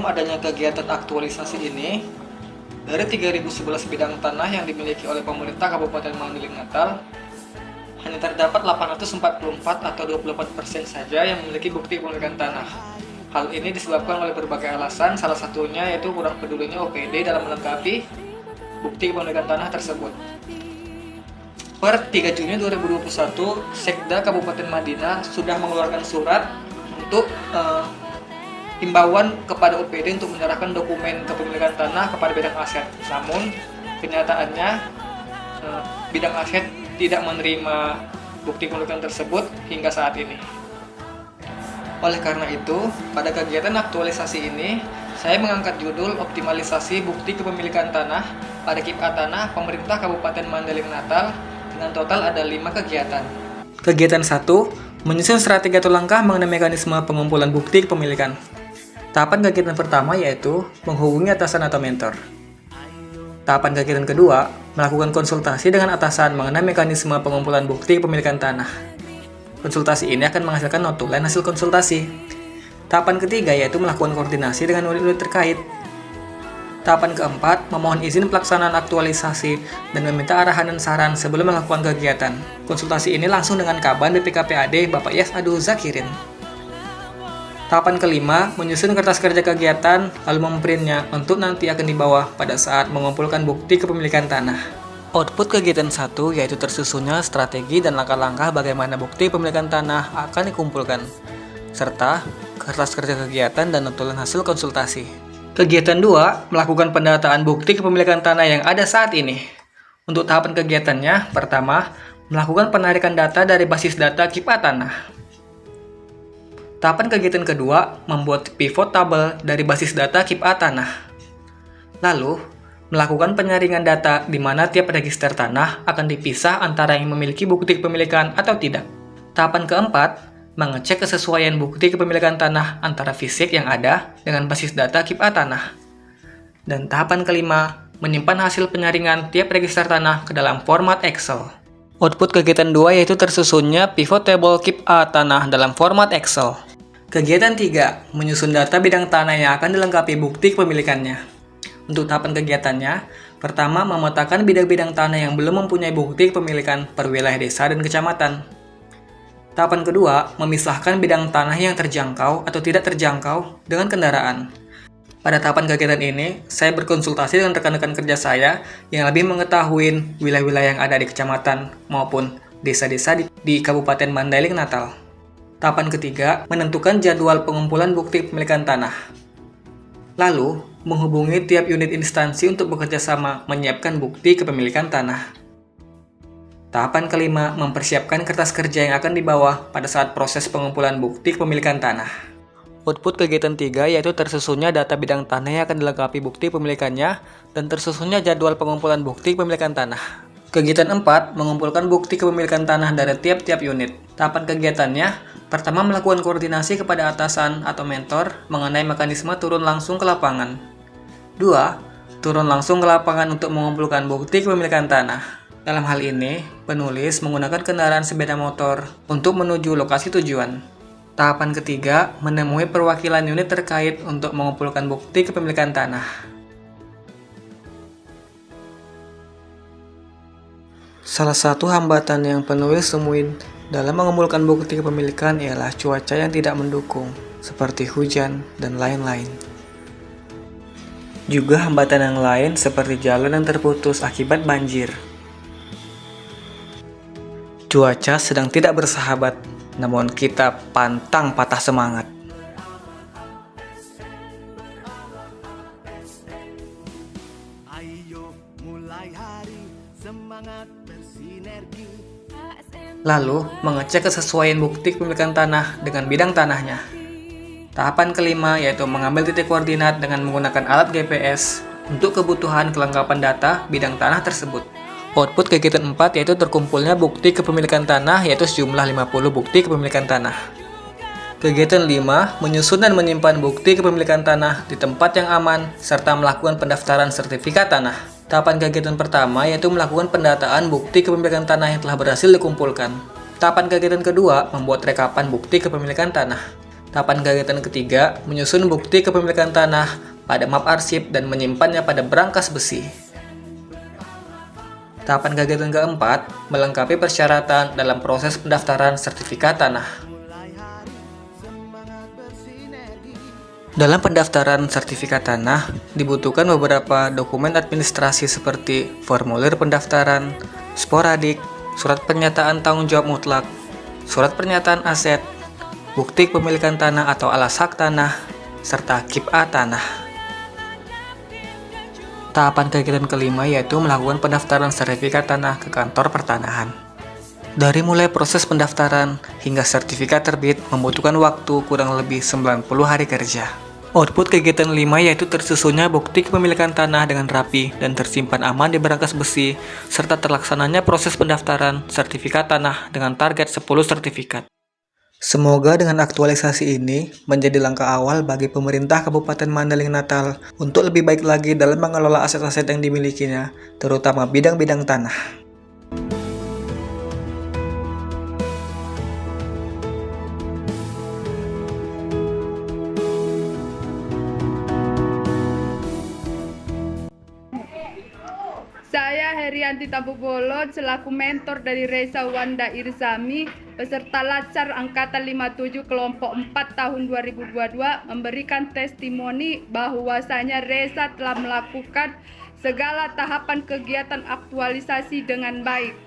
adanya kegiatan aktualisasi ini, dari 3.011 bidang tanah yang dimiliki oleh pemerintah Kabupaten Mandailing Natal, hanya terdapat 844 atau 28% saja yang memiliki bukti kepemilikan tanah. Hal ini disebabkan oleh berbagai alasan, salah satunya yaitu kurang pedulinya OPD dalam melengkapi bukti kepemilikan tanah tersebut. Per 3 Juni 2021, Sekda Kabupaten Madinah sudah mengeluarkan surat untuk himbauan kepada OPD untuk menyerahkan dokumen kepemilikan tanah kepada bidang aset. Namun, kenyataannya bidang aset tidak menerima bukti kepemilikan tersebut hingga saat ini. Oleh karena itu, pada kegiatan aktualisasi ini, saya mengangkat judul optimalisasi bukti kepemilikan tanah pada KIPA Tanah Pemerintah Kabupaten Mandailing Natal dengan total ada 5 kegiatan. Kegiatan 1, menyusun strategi atau langkah mengenai mekanisme pengumpulan bukti kepemilikan. Tahapan kegiatan pertama yaitu menghubungi atasan atau mentor. Tahapan kegiatan kedua, melakukan konsultasi dengan atasan mengenai mekanisme pengumpulan bukti kepemilikan tanah. Konsultasi ini akan menghasilkan notulen hasil konsultasi. Tahapan ketiga yaitu melakukan koordinasi dengan unit-unit terkait. Tahapan keempat, memohon izin pelaksanaan aktualisasi dan meminta arahan dan saran sebelum melakukan kegiatan. Konsultasi ini langsung dengan Kaban BPKPAD Bapak Yes Adu Zakirin. Tahapan kelima, menyusun kertas kerja kegiatan lalu memprintnya untuk nanti akan dibawa pada saat mengumpulkan bukti kepemilikan tanah. Output kegiatan 1 yaitu tersusunnya strategi dan langkah-langkah bagaimana bukti kepemilikan tanah akan dikumpulkan, serta kertas kerja kegiatan dan notulen hasil konsultasi. Kegiatan 2, melakukan pendataan bukti kepemilikan tanah yang ada saat ini. Untuk tahapan kegiatannya, pertama, melakukan penarikan data dari basis data KIPA Tanah. Tahapan kegiatan kedua, membuat pivot table dari basis data KIPA Tanah. Lalu, melakukan penyaringan data di mana tiap register tanah akan dipisah antara yang memiliki bukti kepemilikan atau tidak. Tahapan keempat, mengecek kesesuaian bukti kepemilikan tanah antara fisik yang ada dengan basis data KIPA Tanah. Dan tahapan kelima, menyimpan hasil penyaringan tiap register tanah ke dalam format Excel. Output kegiatan 2 yaitu tersusunnya pivot table KIPA Tanah dalam format Excel. Kegiatan 3, menyusun data bidang tanah yang akan dilengkapi bukti kepemilikannya. Untuk tahapan kegiatannya, pertama memetakan bidang-bidang tanah yang belum mempunyai bukti kepemilikan per wilayah desa dan kecamatan. Tahapan kedua, memisahkan bidang tanah yang terjangkau atau tidak terjangkau dengan kendaraan. Pada tahapan kegiatan ini, saya berkonsultasi dengan rekan-rekan kerja saya yang lebih mengetahui wilayah-wilayah yang ada di kecamatan maupun desa-desa di Kabupaten Mandailing Natal. Tahapan ketiga, menentukan jadwal pengumpulan bukti kepemilikan tanah. Lalu, menghubungi tiap unit instansi untuk bekerja sama menyiapkan bukti kepemilikan tanah. Tahapan kelima, mempersiapkan kertas kerja yang akan dibawa pada saat proses pengumpulan bukti kepemilikan tanah. Output kegiatan 3 yaitu tersusunnya data bidang tanah yang akan dilengkapi bukti kepemilikannya dan tersusunnya jadwal pengumpulan bukti kepemilikan tanah. Kegiatan 4, mengumpulkan bukti kepemilikan tanah dari tiap-tiap unit. Tahapan kegiatannya, pertama melakukan koordinasi kepada atasan atau mentor mengenai mekanisme turun langsung ke lapangan. 2, turun langsung ke lapangan untuk mengumpulkan bukti kepemilikan tanah. Dalam hal ini, penulis menggunakan kendaraan sepeda motor untuk menuju lokasi tujuan. Tahapan ketiga, menemui perwakilan unit terkait untuk mengumpulkan bukti kepemilikan tanah. Salah satu hambatan yang penulis temuin dalam mengumpulkan bukti kepemilikan ialah cuaca yang tidak mendukung, seperti hujan dan lain-lain. Juga hambatan yang lain seperti jalan yang terputus akibat banjir. Cuaca sedang tidak bersahabat, namun kita pantang patah semangat. Lalu, mengecek kesesuaian bukti kepemilikan tanah dengan bidang tanahnya. Tahapan kelima yaitu mengambil titik koordinat dengan menggunakan alat GPS untuk kebutuhan kelengkapan data bidang tanah tersebut. Output kegiatan 4 yaitu terkumpulnya bukti kepemilikan tanah yaitu sejumlah 50 bukti kepemilikan tanah. Kegiatan 5, menyusun dan menyimpan bukti kepemilikan tanah di tempat yang aman serta melakukan pendaftaran sertifikat tanah. Tahapan kegiatan pertama yaitu melakukan pendataan bukti kepemilikan tanah yang telah berhasil dikumpulkan. Tahapan kegiatan kedua, membuat rekapan bukti kepemilikan tanah. Tahapan kegiatan ketiga, menyusun bukti kepemilikan tanah pada map arsip dan menyimpannya pada brankas besi. Tahapan kegiatan keempat, melengkapi persyaratan dalam proses pendaftaran sertifikat tanah. Dalam pendaftaran sertifikat tanah, dibutuhkan beberapa dokumen administrasi seperti formulir pendaftaran, sporadik, surat pernyataan tanggung jawab mutlak, surat pernyataan aset, bukti kepemilikan tanah atau alas hak tanah, serta KIP-A tanah. Tahapan kegiatan kelima yaitu melakukan pendaftaran sertifikat tanah ke kantor pertanahan. Dari mulai proses pendaftaran hingga sertifikat terbit membutuhkan waktu kurang lebih 90 hari kerja. Output kegiatan 5 yaitu tersusunnya bukti kepemilikan tanah dengan rapi dan tersimpan aman di brankas besi, serta terlaksananya proses pendaftaran sertifikat tanah dengan target 10 sertifikat. Semoga dengan aktualisasi ini menjadi langkah awal bagi pemerintah Kabupaten Mandeling Natal untuk lebih baik lagi dalam mengelola aset-aset yang dimilikinya, terutama bidang-bidang tanah. Saya Herianti Tambubolon selaku mentor dari Reza Wanda Irzami, peserta Latsar Angkatan 57 Kelompok 4 tahun 2022 memberikan testimoni bahwasanya Reza telah melakukan segala tahapan kegiatan aktualisasi dengan baik.